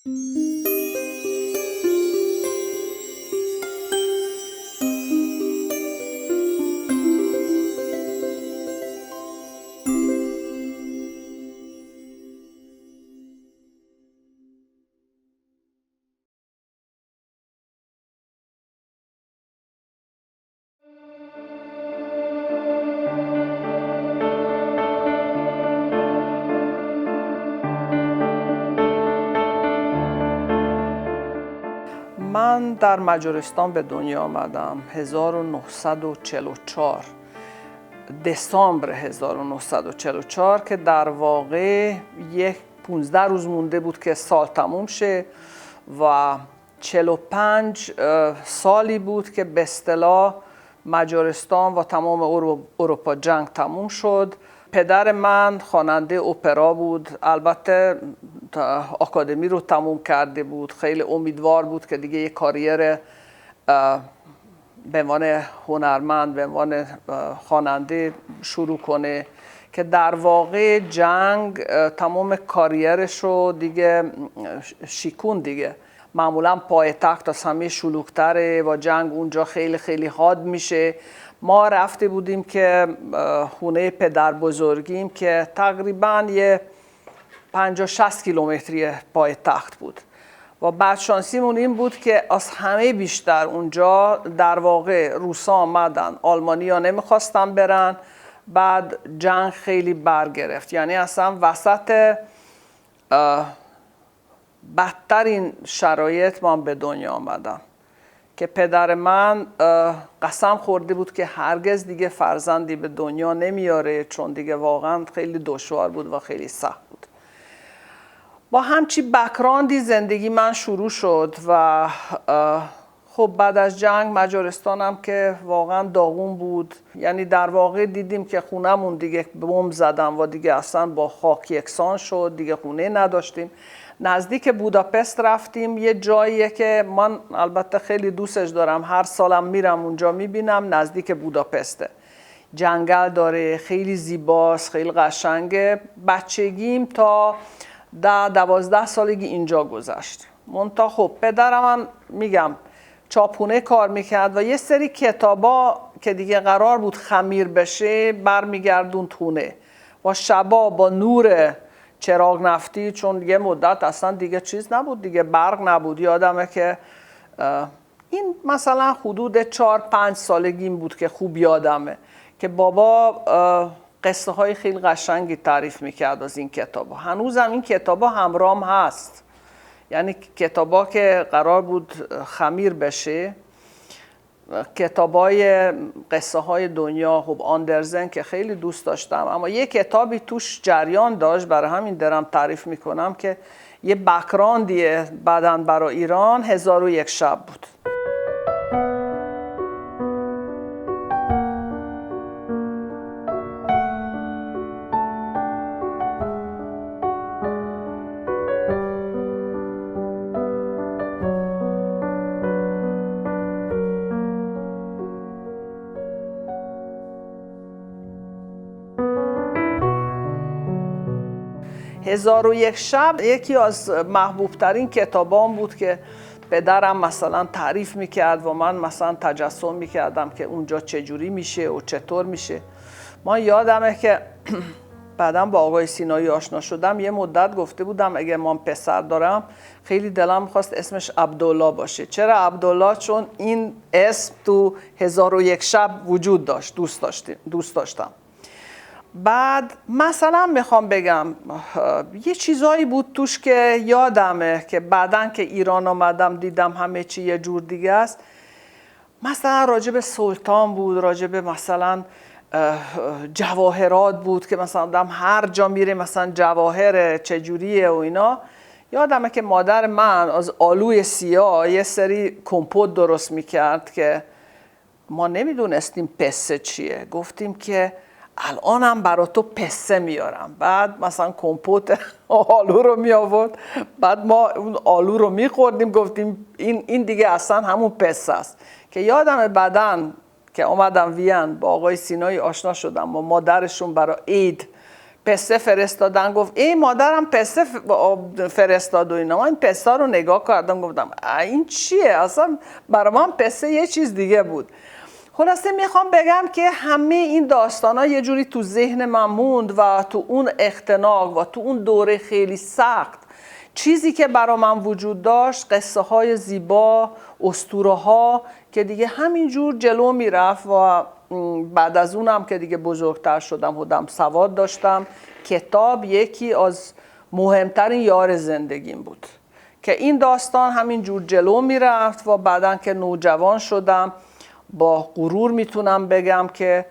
من در مجارستان به دنیا آمدم 1944 دسامبر 1944 که در واقع 15 روز مونده بود که سال تموم شه و 45 سالی بود که به اصطلاح مجارستان و تمام اروپا جنگ تموم شد. پدر من خواننده اپرا بود، البته آکادمی رو تموم کرده بود، خیلی امیدوار بود که دیگه یک کاریر به عنوان هنرمند، به عنوان خواننده شروع کنه که در واقع جنگ تمام کاریرش رو دیگه شیکون دیگه. معمولا پایتخت از همه شلوغ‌تره و جنگ اونجا خیلی خیلی حاد میشه. ما رفته بودیم که خونه پدر بزرگیم که تقریباً یه 50-60 کیلومتری پایتخت بود و بعد شانسیمون این بود که از همه بیشتر اونجا در واقع روسا آمدن، آلمانی‌ها نمیخواستن برن، بعد جنگ خیلی برگرفت. یعنی اصلا وسط بدترین شرایط من به دنیا آمدم که پدر من قسم خورده بود که هرگز دیگه فرزندی به دنیا نمیاره، چون دیگه واقعا خیلی دشوار بود و خیلی سخت بود. با همچی بک‌گراندی زندگی من شروع شد و خب بعد از جنگ مجارستانم که واقعا داغون بود. یعنی در واقع دیدیم که خونمون دیگه بمب زدن و دیگه اصلا با خاک یکسان شد، دیگه خونه نداشتیم. نزدیک بوداپست رفتیم، یه جاییه که من البته خیلی دوستش دارم، هر سالم میرم اونجا میبینم، نزدیک بوداپسته. جنگل داره، خیلی زیباست، خیلی قشنگه. بچگیم تا 10-12 سالگی اینجا گذشت. منتها خب پدرم هم میگم چاپخونه کار میکرد و یه سری کتابا که دیگه قرار بود خمیر بشه برمیگردوند خونه و شبا با نور چراغ نفتی، چون یه مدت اصلا دیگه چیز نبود، دیگه برق نبود. یادمه که این مثلا حدود 4-5 سالگیم بود که خوب یادمه که بابا قصه های خیلی قشنگی تعریف میکرد از این کتابا. هنوزم این کتابا همراهم هست، یعنی کتابا که قرار بود خمیر بشه، کتابای قصه های دنیا. خب آندرزن که خیلی دوست داشتم، اما یه کتابی توش جریان داشت، برای همین دارم تعریف میکنم که یه بک‌گراندیه بعداً برای ایران، 1001 شب بود. 1001 شب یکی از محبوب ترین کتابام بود که پدرم مثلا تعریف میکرد و من مثلا تجسم میکردم که اونجا چجوری میشه و چطور میشه. ما یادمه که بعدم با آقای سینایی آشنا شدم، یه مدت گفته بودم اگه من پسر دارم خیلی دلم میخواست اسمش عبدالله باشه. چرا عبدالله؟ چون این اسم تو 1001 شب وجود داشت، دوست داشتم. بعد مثلا میخوام بگم یه چیزایی بود توش که یادمه که بعدن که ایران آمدم دیدم همه چی یه جور دیگه است. مثلا راجب سلطان بود، راجب مثلا جواهرات بود که مثلا آدم هر جا میره مثلا جواهر چجوریه و اینا. یادمه که مادر من از آلوی سیاه یه سری کمپوت درست میکرد که ما نمیدونستیم پسه چیه. گفتیم که الانم برا تو پسه میارم. بعد مثلا کمپوت آلو رو می آورد، بعد ما اون آلو رو میخوردیم، گفتیم این دیگه اصلا همون پسه است. که یادم بعدن که اومدم وین با آقای سینایی آشنا شدم و مادرشون برای عید پسته فرستادن. گفت ای مادرم پسته فرستاد و اینا. من این پسته رو نگاه کردم گفتم این چیه؟ اصلا برای من پسته یه چیز دیگه بود. خلاصه میخوام بگم که همه این داستانا یه جوری تو ذهن من موند و تو اون اختناق و تو اون دوره خیلی سخت چیزی که برای من وجود داشت قصه های زیبا، اسطوره ها که دیگه همینجور جلو میرفت و بعد از اونم که دیگه بزرگتر شدم خودم سواد داشتم. کتاب یکی از مهمترین یار زندگیم بود که این داستان همینجور جلو میرفت و بعدن که نوجوان شدم با غرور میتونم بگم که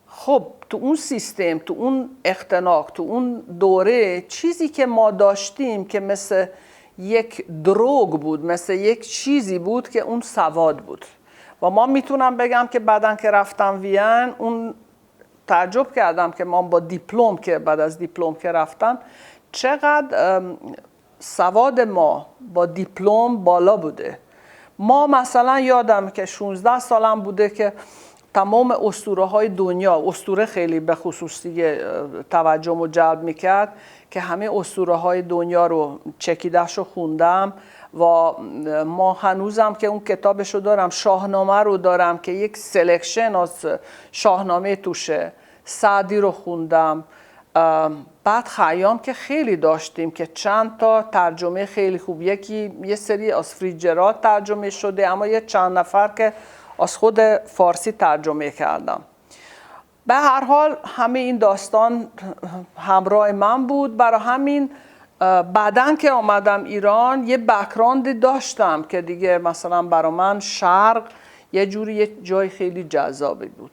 خب تو اون سیستم، تو اون اختناق، تو اون دوره چیزی که ما داشتیم که مثل یک دروگ بود، مثل یک چیزی بود که اون سواد بود. و ما میتونم بگم که بعدن که رفتم وین اون تعجب کردم که ما با دیپلم که بعد از دیپلم که رفتم چقدر سواد ما با دیپلم بالا بوده. ما مثلا یادم که 16 سالم بوده که تمام اسطوره های دنیا، اسطوره خیلی به خصوصی توجهم جلب میکرد که همه اسطوره های دنیا رو چکیده‌شو خوندم و ما هنوزم که اون کتابشو دارم، شاهنامه رو دارم که یک سلکشن از شاهنامه توشه. سعدی رو خوندم. بعد خیام که خیلی داشتیم که چند تا ترجمه خیلی خوب، یه سری از فریجرات ترجمه شده اما یه چند نفر که از خود فارسی ترجمه کردم. به هر حال همه این داستان همراه من بود. برای همین بعدن که آمدم ایران یه بک‌گراند داشتم که دیگه مثلا برای من شرق یه جوری یه جای خیلی جذابی بود.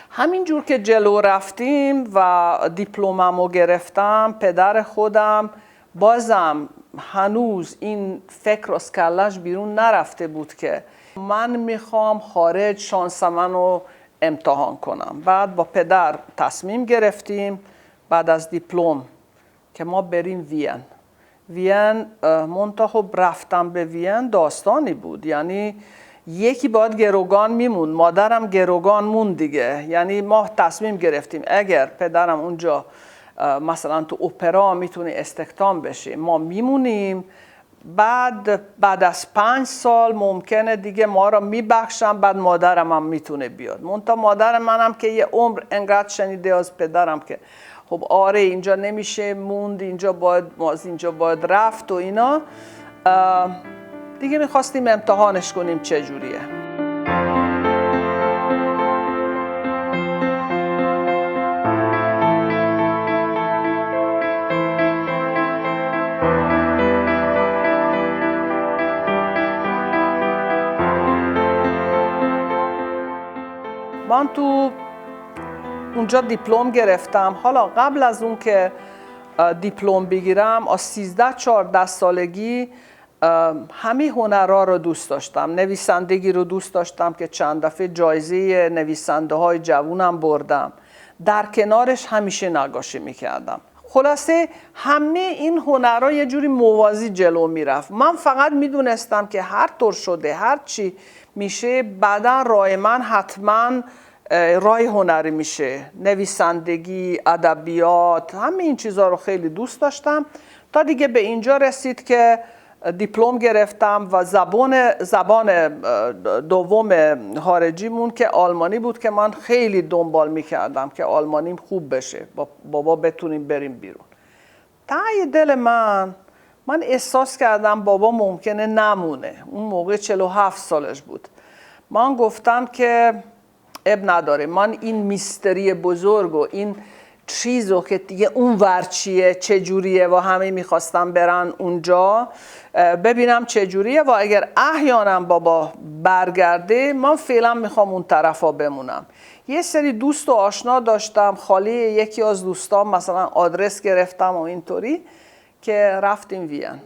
همینجور که جلو رفتیم و دیپلممو گرفتم، پدر خودم بازم هنوز این فکر از کلش بیرون نرفته بود که من میخوام خارج شانس منو امتحان کنم. بعد با پدر تصمیم گرفتیم بعد از دیپلم که ما بریم وین. منتها رفتم به وین داستانی بود، یعنی یکی باید گروگان میمون، مادرم گروگان مون دیگه. یعنی ما تصمیم گرفتیم اگر پدرم اونجا مثلا تو اپرا میتونه استخدام بشه ما میمونیم، بعد از 5 سال ممکنه دیگه ما را میبخشم، بعد مادرم هم میتونه بیاد. منتها مادر منم که یه عمر انقدر شنیده از پدرم که خب آره اینجا نمیشه موند، اینجا باید رفت و اینا، دیگه میخواستیم امتحانش کنیم چجوریه. من تو اونجا دیپلم گرفتم. حالا قبل از اون که دیپلم بگیرم از 13-14 سالگی همه هنرها رو دوست داشتم. نویسندگی رو دوست داشتم که چند دفعه جایزه نویسنده های جوونم بردم. در کنارش همیشه نقاشی میکردم. خلاصه همه این هنرها یه جوری موازی جلو میرفت. من فقط میدونستم که هر طور شده هر چی میشه بعدا راه من حتما راه هنری میشه. نویسندگی، ادبیات، همه این چیزها رو خیلی دوست داشتم تا دیگه به اینجا رسید که دیپلم گرفتم و زبان دوم خارجیمون که آلمانی بود که من خیلی دنبال میکردم که آلمانیم خوب بشه، بابا بتونیم بریم بیرون. ته دل من احساس کردم بابا ممکنه نمونه. اون موقع 47 سالش بود. من گفتم که اب نداره، من این میستری بزرگ و این چیزو که دیگه اون ورچیه چجوریه و همه میخواستم برن اونجا ببینم چجوریه و اگر احیانا بابا برگرده من فعلا میخوام اون طرفا بمونم. یه سری دوست و آشنا داشتم، خاله یکی از دوستام مثلا آدرس گرفتم و اینطوری که رفتیم وین.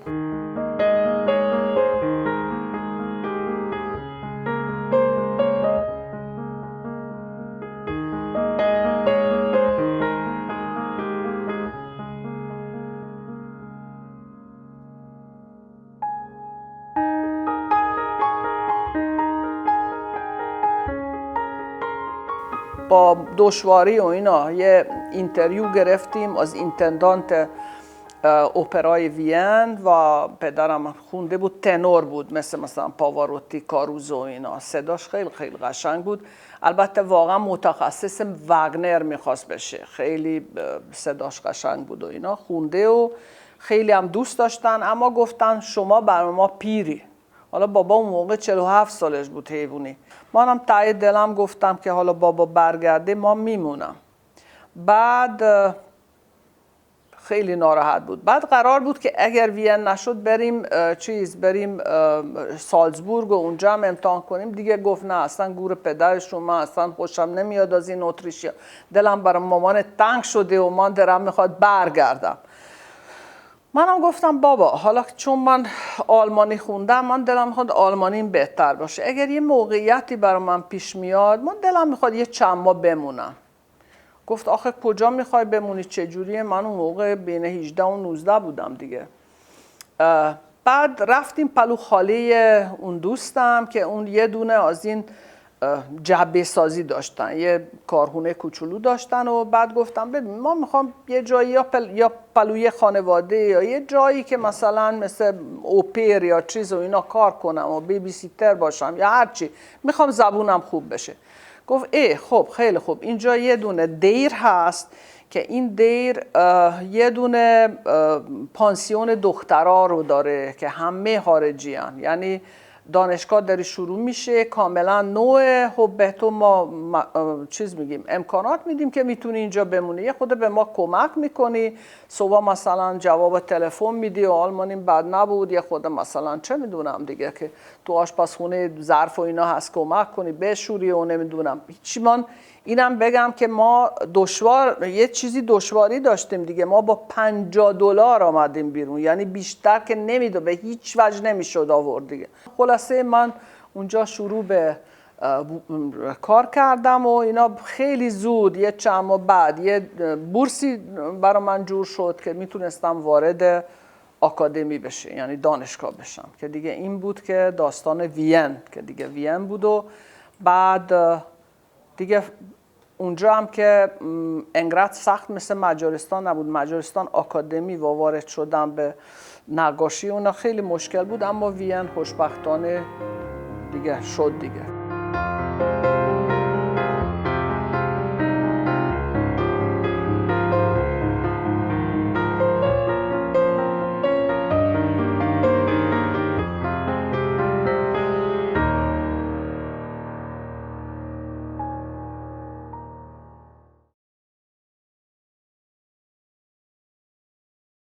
با دشواری و اینا یه اینترویو گرفتیم از اینتندانت اپرای وین و پدرم خونده بود، تنور بود، مثلا پاواروتی، کاروزو و اینا. صداش خیلی خیلی قشنگ بود. البته واقعا متخصص واگنر میخواست بشه، خیلی صداش قشنگ بود و اینا. خونده و خیلی هم دوست داشتن، اما گفتن شما برای ما پیری. حالا بابا اون موقع 47 سالش بود، حیوانی. منم ته دلم گفتم که حالا بابا برگرده ما میمونم. بعد خیلی ناراحت بود. بعد قرار بود که اگر وین نشد بریم سالزبورگ و اونجا هم امتحان کنیم. دیگه گفت نه، اصلا گور پدرشون، من اصلا خوشم نمیاد از این اتریشیا، دلم برای مامان تنگ شده و من دلم میخواد برگردم. منم گفتم بابا حالا چون من آلمانی خوندم، من دلم میخواد آلمانیم بهتر باشه. اگر یه موقعیتی برای من پیش میاد، من دلم میخواد یه چند ماه بمونم. گفت آخه کجا میخوای بمونی، چجوریه؟ من اون موقع بین 18 و 19 بودم دیگه. بعد رفتیم پلو خاله اون دوستم که اون یه دونه از این جعبه سازی داشتن، یه کارخونه کوچولو داشتن. و بعد گفتم ببین ما میخوام یه جایی یا پلوی خانواده یا یه جایی که مثلا مثل اوپر یا چیز و اینا کار کنم و بیبی سیتر باشم یا هرچی، میخوام زبونم خوب بشه. گفت خب خیلی خوب، اینجا یه دونه دیر هست که این دیر یه دونه پانسیون دخترها رو داره که همه خارجی هن. یعنی دانشگاه داره شروع میشه، کاملا نوعه. خب به تو ما امکانات میدیم که میتونی اینجا بمونی، یه خود به ما کمک میکنی، صبح مثلا جواب تلفن میدی و آلمانیم بد نبود، یه خود مثلا چه میدونم دیگه که تو آشپزخونه ظرف و اینا هست کمک کنی بشوری و نمیدونم هیچی. من اینم بگم که ما یه چیزی دشواری داشتیم دیگه، ما با $50 آمدیم بیرون، یعنی بیشتر که نمیدو به هیچ وجه نمیشد آورد دیگه. خلاصه من اونجا شروع به کار کردم و اینا. خیلی زود یه چند ماه بعد یه بورسی برای من جور شد که میتونستم وارد آکادمی بشه، یعنی دانشگاه بشم، که دیگه این بود که داستان وین، که دیگه وین بود. و بعد دیگه اونجا هم که انقدر سخت مثل مجارستان نبود. مجارستان آکادمی و وارد شدم به نقاشی اونا خیلی مشکل بود، اما وین خوشبختانه دیگه شد دیگه.